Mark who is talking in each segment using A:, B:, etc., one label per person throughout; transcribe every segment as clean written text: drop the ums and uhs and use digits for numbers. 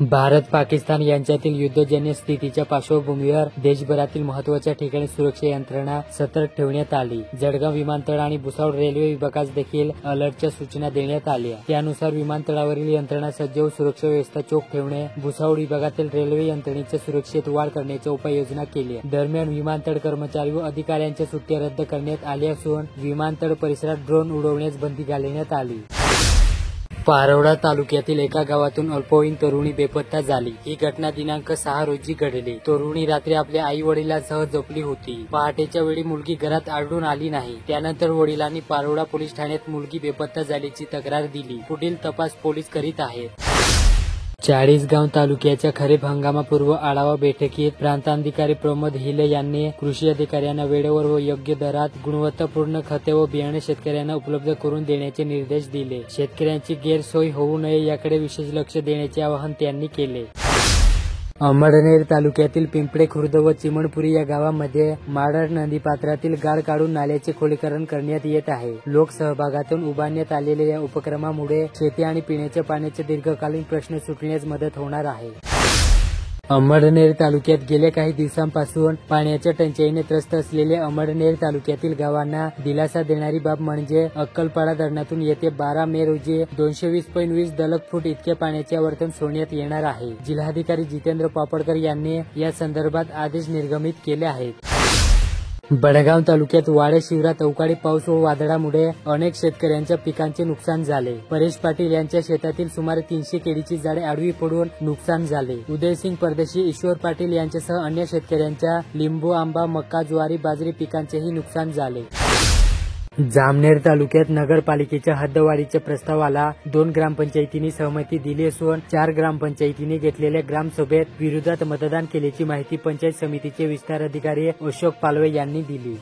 A: भारत पाकिस्तान यांच्यातील युद्धजन्य स्थितीच्या पार्श्वभूमीवर देशभरातील महत्त्वाच्या ठिकाणी सुरक्षा यंत्रणा सतर्क ठेवण्यात आली. जळगाव विमानतळ आणि भुसावळ रेल्वे विभागास देखील अलर्टच्या सूचना देण्यात आल्या. त्यानुसार विमानतळावरील यंत्रणा सज्ज व सुरक्षा व्यवस्था चोख ठेवणे, भुसावळ विभागातील रेल्वे यंत्रणेच्या सुरक्षेत वाढ करण्याच्या उपाययोजना केल्या. दरम्यान विमानतळ कर्मचारी व अधिकाऱ्यांच्या सुट्ट्या रद्द करण्यात आल्या असून विमानतळ परिसरात ड्रोन उडवण्यास बंदी घालण्यात आली. पारोळा तालुक्यातील एका गावातून अल्पवयीन तरुणी बेपत्ता झाली. ही घटना दिनांक 6 रोजी घडली. तरुणी रात्री आपल्या आई वडिलांसह झोपली होती. पहाटेच्या वेळी मुलगी घरात आढळून आली नाही. त्यानंतर वडिलांनी पारोळा पोलीस ठाण्यात मुलगी बेपत्ता झाल्याची तक्रार दिली. पुढील तपास पोलीस करीत आहेत. चाळीसगाव तालुक्याच्या खरीप हंगामापूर्व आढावा बैठकीत प्रांताधिकारी प्रमोद हिले यांनी कृषी अधिकाऱ्यांना वेळेवर व योग्य दरात गुणवत्तापूर्ण खते व बियाणे शेतकऱ्यांना उपलब्ध करून देण्याचे निर्देश दिले. शेतकऱ्यांची गैरसोय होऊ नये याकडे विशेष लक्ष देण्याचे आवाहन त्यांनी केले. अमळनेर तालुक्यातील पिंपळे खुर्द व चिमणपुरी या गावांमध्ये माडर नदीपात्रातील गाळ काढून नाल्याचे खोलीकरण करण्यात येत आहे. लोकसहभागातून उभारण्यात आलेल्या या उपक्रमामुळे शेती आणि पिण्याच्या पाण्याचे दीर्घकालीन प्रश्न सुटण्यास मदत होणार आहे. अमळनेर तालुक्यात गेल्या काही दिवसांपासून पाण्याच्या टंचाईने त्रस्त असलेल्या अमळनेर तालुक्यातील गावांना दिलासा देणारी बाब म्हणजे अक्कलपाडा धरणातून येते 12 मे रोजी 220.20 दलक फूट इतके पाण्याचे आवर्तन सोडण्यात येणार आहे. जिल्हाधिकारी जितेंद्र पापडकर यांनी या संदर्भात आदेश निर्गमित केले आहेत. बडगाव तालुक्यात वाडे शिवारात अवकाळी पाऊस व वादळामुळे अनेक शेतकऱ्यांच्या पिकांचे नुकसान झाले. परेश पाटील यांच्या शेतातील सुमारे 300 केळीची झाडे आडवी पडून नुकसान झाले. उदयसिंग परदेशी, ईश्वर पाटील यांच्यासह अन्य शेतकऱ्यांच्या लिंबू, आंबा, मका, ज्वारी, बाजरी पिकांचेही नुकसान झाले. जामनेर तालुक्यात नगरपालिकेच्या हद्दवाढीच्या प्रस्तावाला 2 ग्रामपंचायतींनी सहमती दिली असून 4 ग्रामपंचायतींनी घेतलेल्या ग्रामसभेत विरोधात मतदान केल्याची माहिती पंचायत समितीचे विस्तार अधिकारी अशोक पालवे यांनी दिली.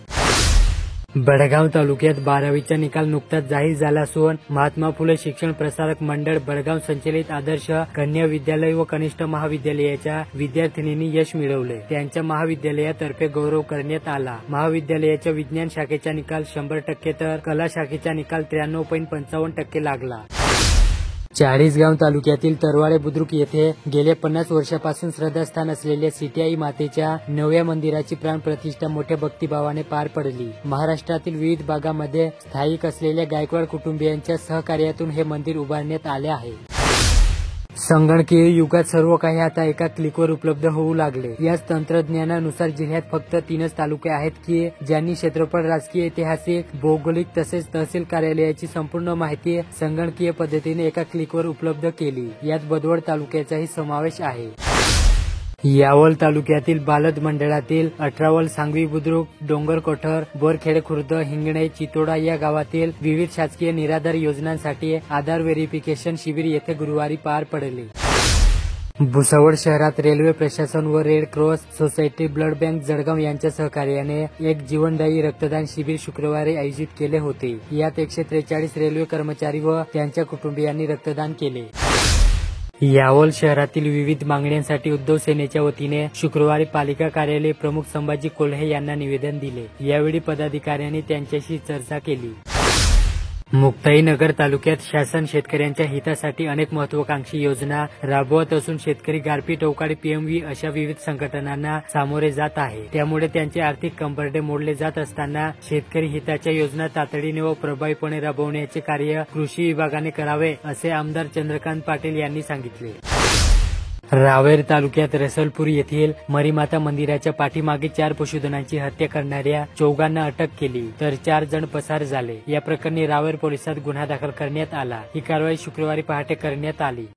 A: बडगाव तालुक्यात 12वीचा निकाल नुकताच जाहीर झाला असून महात्मा फुले शिक्षण प्रसारक मंडळ बडगाव संचलित आदर्श कन्या विद्यालय व कनिष्ठ महाविद्यालयाच्या विद्यार्थिनींनी यश मिळवले. त्यांच्या महाविद्यालयातर्फे गौरव करण्यात आला. महाविद्यालयाच्या विज्ञान शाखेचा निकाल 100% तर कला शाखेचा निकाल 93.55% लागला. चाळीसगाव तालुक्यातील तरवाडे बुद्रुक येथे गेल्या 50 वर्षापासून श्रद्धास्थान असलेल्या सिटीआई मातेच्या नव्या मंदिराची प्राणप्रतिष्ठा मोठ्या भक्तिभावाने पार पडली. महाराष्ट्रातील विविध भागामध्ये स्थायिक असलेल्या गायकवाड कुटुंबियांच्या सहकार्यातून हे मंदिर उभारण्यात आले आहे. संगणकीय युगात सर्व काही आता एका क्लिकवर उपलब्ध होऊ लागले. याच तंत्रज्ञानानुसार जिल्ह्यात फक्त 3च तालुके आहेत की ज्यांनी क्षेत्रफळ, राजकीय, ऐतिहासिक, भौगोलिक तसेच तहसील कार्यालयाची संपूर्ण माहिती संगणकीय पद्धतीने एका क्लिकवर उपलब्ध केली. यात बदवड तालुक्याचाही समावेश आहे. यावल तालुक्यातील बालद मंडळातील 18वल, सांगवी बुद्रुक, डोंगरकोठर, बोरखेड खुर्द, हिंगणे, चितोडा या गावातील विविध शासकीय निराधार योजनांसाठी आधार व्हेरिफिकेशन शिबिर येथे गुरुवारी पार पडले. भुसावळ शहरात रेल्वे प्रशासन व red cross society, blood bank Jalgaon यांच्या सहकार्याने एक जीवनदायी रक्तदान शिबिर शुक्रवारी आयोजित केले होते. यात 143 रेल्वे कर्मचारी व त्यांच्या कुटुंबियांनी रक्तदान केले. यावल शहरातील विविध मागण्यांसाठी उद्धव सेनेच्या वतीने शुक्रवारी पालिका कार्यालय प्रमुख संभाजी कोल्हे यांना निवेदन दिले. यावेळी पदाधिकाऱ्यांनी त्यांच्याशी चर्चा केली. मुक्ताईनगर तालुक्यात शासन शेतकऱ्यांच्या हितासाठी अनेक महत्वाकांक्षी योजना राबवत असून शेतकरी गारपीट, अवकाळी, पीएमव्ही अशा विविध संकटांना सामोरे जात आहे. त्यामुळे त्यांचे आर्थिक कंबरडे मोडले जात असताना शेतकरी हिताच्या योजना तातडीने व प्रभावीपणे राबवण्याचे कार्य कृषी विभागाने करावे असे आमदार चंद्रकांत पाटील यांनी सांगितले. रावेर तालुक्यात रसलपूर येथील मरीमाता मंदिराच्या पाठीमागे 4 पशुधनांची हत्या करणाऱ्या 4घांना अटक केली तर 4 जण पसार झाले. या प्रकरणी रावेर पोलिसात गुन्हा दाखल करण्यात आला. ही कारवाई शुक्रवारी पहाटे करण्यात आली.